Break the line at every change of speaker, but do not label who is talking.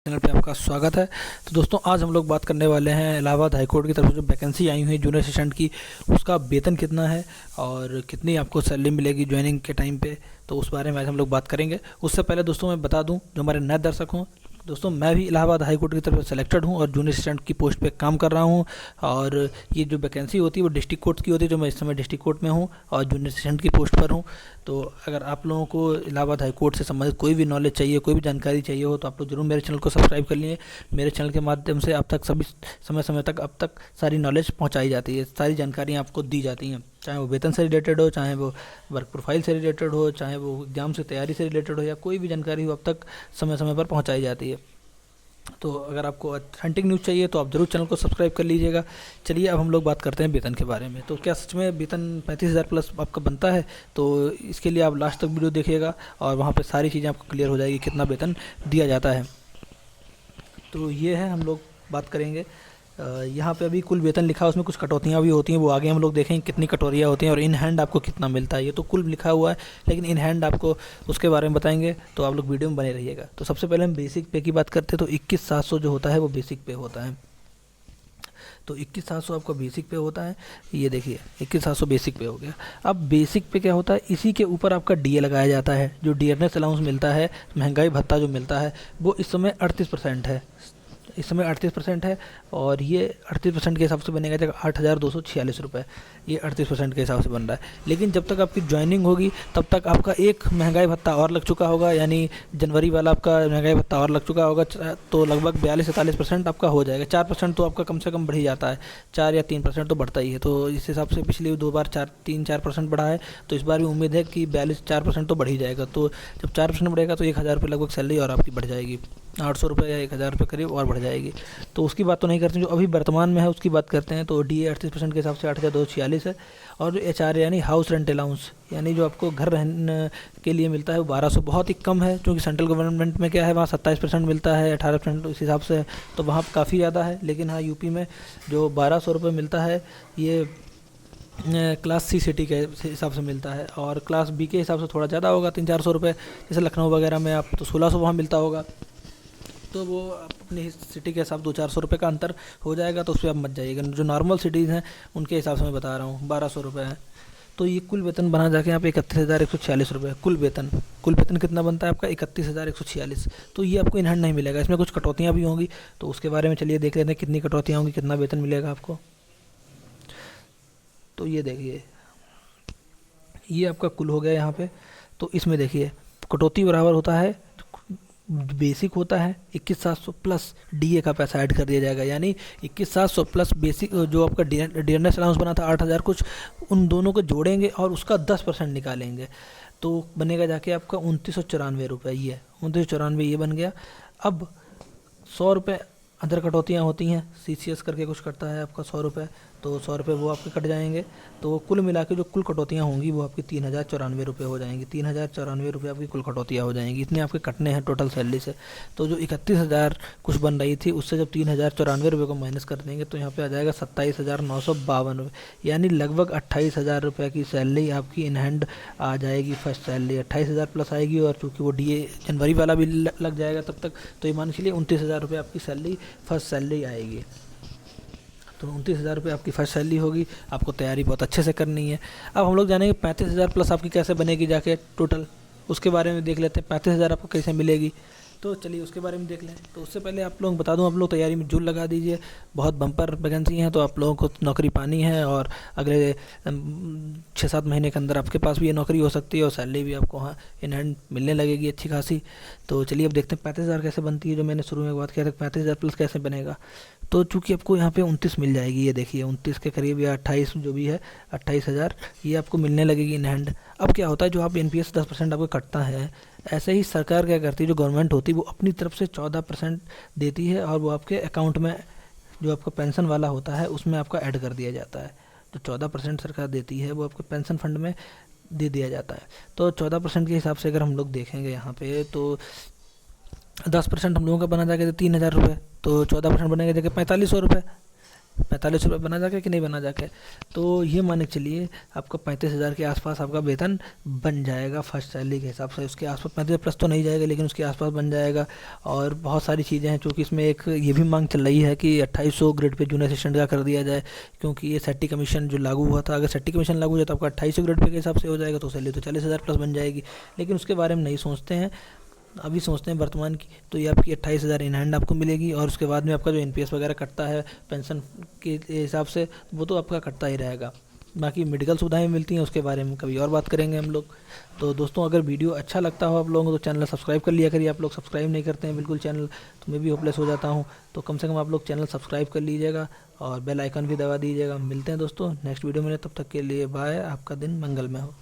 Channel पे आपका स्वागत है। तो दोस्तों आज हम लोग बात करने वाले हैं इलाहाबाद हाई कोर्ट की तरफ से जो वैकेंसी आई हुई है जूनियर असिस्टेंट की, उसका वेतन कितना है और कितनी आपको सैलरी मिलेगी ज्वाइनिंग के टाइम पे। तो उस बारे में आज हम लोग बात करेंगे। उससे पहले दोस्तों मैं बता दूं जो हमारे नए दर्शक हों, दोस्तों मैं भी इलाहाबाद हाई कोर्ट की तरफ से सेलेक्टेड हूं और जूनियर असिस्टेंट की पोस्ट पे काम कर रहा हूं। और ये जो वैकेंसी होती है वो डिस्ट्रिक्ट कोर्ट की होती है, जो मैं इस समय डिस्ट्रिक्ट कोर्ट में हूं और जूनियर असिस्टेंट की पोस्ट पर हूं। तो अगर आप लोगों को इलाहाबाद हाई कोर्ट से संबंधित कोई भी नॉलेज चाहिए, कोई भी जानकारी चाहिए हो, तो आप लोग जरूर मेरे चैनल को सब्सक्राइब कर लिए। मेरे चैनल के माध्यम से अब तक सभी समय समय तक अब तक सारी नॉलेज पहुंचाई जाती है, सारी जानकारियां आपको दी जाती हैं, चाहे वो वेतन से रिलेटेड हो, चाहे वो वर्क प्रोफाइल से रिलेटेड हो, चाहे वो एग्जाम से तैयारी से रिलेटेड हो, या कोई भी जानकारी हो अब तक समय समय पर पहुंचाई जाती है। तो अगर आपको ऑथेंटिक न्यूज़ चाहिए तो आप ज़रूर चैनल को सब्सक्राइब कर लीजिएगा। चलिए अब हम लोग बात करते हैं वेतन के बारे में। तो क्या सच में वेतन 35,000 प्लस आपका बनता है? तो इसके लिए आप लास्ट तक वीडियो देखिएगा और वहाँ पे सारी चीज़ें आपको क्लियर हो जाएगी कितना वेतन दिया जाता है। तो ये है, हम लोग बात करेंगे। यहाँ पे अभी कुल वेतन लिखा है, उसमें कुछ कटौतियाँ भी होती हैं, वो आगे हम लोग देखेंगे कितनी कटौतियाँ होती हैं और इन हैंड आपको कितना मिलता है। ये तो कुल लिखा हुआ है, लेकिन इन हैंड आपको उसके बारे में बताएंगे, तो आप लोग वीडियो में बने रहिएगा। तो सबसे पहले हम बेसिक पे की बात करते हैं। तो 21,700 जो होता है वो बेसिक पे होता है। तो 21,700 आपका बेसिक पे होता है। ये देखिए 21,700 बेसिक पे हो गया। अब बेसिक पे क्या होता है, इसी के ऊपर आपका डीए लगाया जाता है। जो डियरनेस अलाउंस मिलता है, महंगाई भत्ता जो मिलता है, वो इस समय 38% है। इस समय 38% है और ये 38% के हिसाब से बनेगा जब 8,246 रुपये। ये 38% के हिसाब से बन रहा है। लेकिन जब तक आपकी ज्वाइनिंग होगी तब तक आपका एक महंगाई भत्ता और लग चुका होगा, यानी जनवरी वाला आपका महंगाई भत्ता और लग चुका होगा। तो लगभग 42-43% आपका हो जाएगा। 4% तो आपका कम से कम बढ़ ही जाता है, 4 या 3% तो बढ़ता ही है। तो इस हिसाब से पिछली 2 बार 4-3-4% बढ़ा है, तो इस बार भी उम्मीद है कि 42-4% तो बढ़ ही जाएगा। तो जब 4% बढ़ेगा तो 1,000 रुपये लगभग सैलरी और आपकी बढ़ जाएगी, 800 रुपये या 1,000 रुपये करीब और बढ़ जाएगी। तो उसकी बात तो नहीं करते, जो अभी वर्तमान में है उसकी बात करते हैं। तो डी ए 38% के हिसाब से 8,246 है। और जो एच आर यानी हाउस रेंट अलाउंस, यानी जो आपको घर रहने के लिए मिलता है वो 1,200, बहुत ही कम है। क्योंकि सेंट्रल गवर्नमेंट में क्या है, वहाँ 27% मिलता है, 18% इस हिसाब से, तो वहाँ काफ़ी ज़्यादा है। लेकिन हाँ, यूपी में जो 1,200 रुपये मिलता है, ये क्लास सी सिटी के हिसाब से मिलता है। और क्लास बी के हिसाब से थोड़ा ज़्यादा होगा, 300-400 रुपये। जैसे लखनऊ वगैरह में आप तो 1,600 वहाँ मिलता होगा। तो वो अपनी सिटी के हिसाब 200-400 रुपये का अंतर हो जाएगा, तो उस पर आप मत जाइएगा। जो नॉर्मल सिटीज़ हैं उनके हिसाब से मैं बता रहा हूँ, 1,200 रुपये है। तो ये कुल वेतन बना जाके यहाँ पे 31,146 रुपये कुल वेतन। कुल वेतन कितना बनता है आपका? 31,146। तो ये आपको इन हैंड नहीं मिलेगा, इसमें कुछ कटौतियाँ भी होंगी। तो उसके बारे में चलिए देख लेते हैं कितनी कटौतियाँ होंगी, कितना वेतन मिलेगा आपको। तो ये देखिए, ये आपका कुल हो गया यहाँ पे। तो इसमें देखिए कटौती बराबर होता है, बेसिक होता है 21,700 प्लस डीए का पैसा ऐड कर दिया जाएगा। यानी 21,700 प्लस बेसिक जो आपका डियरनेस अलाउंस बना था 8,000 कुछ, उन दोनों को जोड़ेंगे और उसका 10% निकालेंगे, तो बनेगा जाके आपका 2,994 रुपये। ये 2,994 ये बन गया। अब 100 रुपये अदर कटौतियाँ होती हैं, सीसीएस करके कुछ कटता है आपका 100 रुपये, तो 100 रुपये वो आपके कट जाएंगे। तो कुल मिला के जो कुल कटौतियाँ होंगी वो आपकी 3,094 रुपये हो जाएंगी। 3,094 रुपये आपकी कुल कटौतियाँ हो जाएंगी, इतने आपके कटने हैं टोटल सैलरी से। तो जो 31,000 कुछ बन रही थी, उससे जब 3,094 रुपये को माइनस कर देंगे तो यहाँ पे आ जाएगा 27,952 रुपये। यानी लगभग 28,000 रुपये की सैलरी आपकी इन हैंड आ जाएगी। फर्स्ट सैलरी 28,000 प्लस आएगी, और चूँकि वो डीए जनवरी वाला भी लग जाएगा तब तक, तो ये मान के चलिए 29,000 रुपये आपकी सैलरी फर्स्ट सैलरी आएगी। तो 29,000 रुपये आपकी फर्स्ट सैलरी होगी। आपको तैयारी बहुत अच्छे से करनी है। अब हम लोग जानेंगे 35,000 प्लस आपकी कैसे बनेगी जाके टोटल, उसके बारे में देख लेते हैं। 35,000 आपको कैसे मिलेगी, तो चलिए उसके बारे में देख लें। तो उससे पहले आप लोग बता दूं, आप लोग तैयारी में जोर लगा दीजिए। बहुत बम्पर वैकेंसी हैं, तो आप लोगों को नौकरी पानी है और अगले 6-7 महीने के अंदर आपके पास भी ये नौकरी हो सकती है और सैलरी भी आपको हाँ इन हैंड मिलने लगेगी अच्छी खासी। तो चलिए अब देखते हैं 35,000 कैसे बनती है। जो मैंने शुरू में बात किया था 35,000 प्लस कैसे बनेगा। तो चूँकि आपको यहाँ पे 29 मिल जाएगी, ये देखिए 29 के करीब या 28 जो भी है, 28,000 ये आपको मिलने लगेगी इन हैंड। अब क्या होता है, जो आप एनपीएस 10% आपको कटता है, ऐसे ही सरकार क्या करती है, जो गवर्नमेंट होती है वो अपनी तरफ से 14% देती है, और वो आपके अकाउंट में जो आपका पेंशन वाला होता है उसमें आपका ऐड कर दिया जाता है। तो 14% सरकार देती है वो आपको पेंशन फंड में दे दिया जाता है। तो 14% के हिसाब से अगर हम लोग देखेंगे यहाँ पे, तो 10% हम लोगों का बना जाएगा 3,000 रुपये, तो 14% बनेगा जगह 4,500 रुपये। ₹45 बना जाके कि नहीं बना जाके, तो ये मान के चलिए आपका 35,000 के आसपास आपका वेतन बन जाएगा फर्स्ट सैलरी के हिसाब से। उसके आसपास 35 प्लस तो नहीं जाएगा, लेकिन उसके आसपास बन जाएगा। और बहुत सारी चीज़ें हैं, चूँकि इसमें एक ये भी मांग चल रही है कि 2800 ग्रेड पे जूनियर असिस्टेंट का कर दिया जाए, क्योंकि ये सेट्टी कमीशन जो लागू हुआ था, अगर सेट्टी कमीशन लागू हो जाए तो आपका 2800 ग्रेड पे के हिसाब से हो जाएगा, तो सैलरी तो 40,000 प्लस बन जाएगी। लेकिन उसके बारे में नहीं सोचते हैं, अभी सोचते हैं वर्तमान की, तो ये आपकी 28,000 इन हैंड आपको मिलेगी। और उसके बाद में आपका जो एनपीएस वगैरह कटता है पेंशन के हिसाब से, वो तो आपका कटता ही रहेगा। बाकी मेडिकल सुविधाएं मिलती हैं, उसके बारे में कभी और बात करेंगे हम लोग। तो दोस्तों, अगर वीडियो अच्छा लगता हो आप लोगों को तो चैनल सब्सक्राइब कर लिया करिए। आप लोग सब्सक्राइब नहीं करते हैं बिल्कुल चैनल, तो मैं भी होपलेस हो जाता हूँ। तो कम से कम आप लोग चैनल सब्सक्राइब कर लीजिएगा और बेल आइकन भी दबा दीजिएगा। मिलते हैं दोस्तों नेक्स्ट वीडियो में, तब तक के लिए बाय। आपका दिन मंगलमय हो।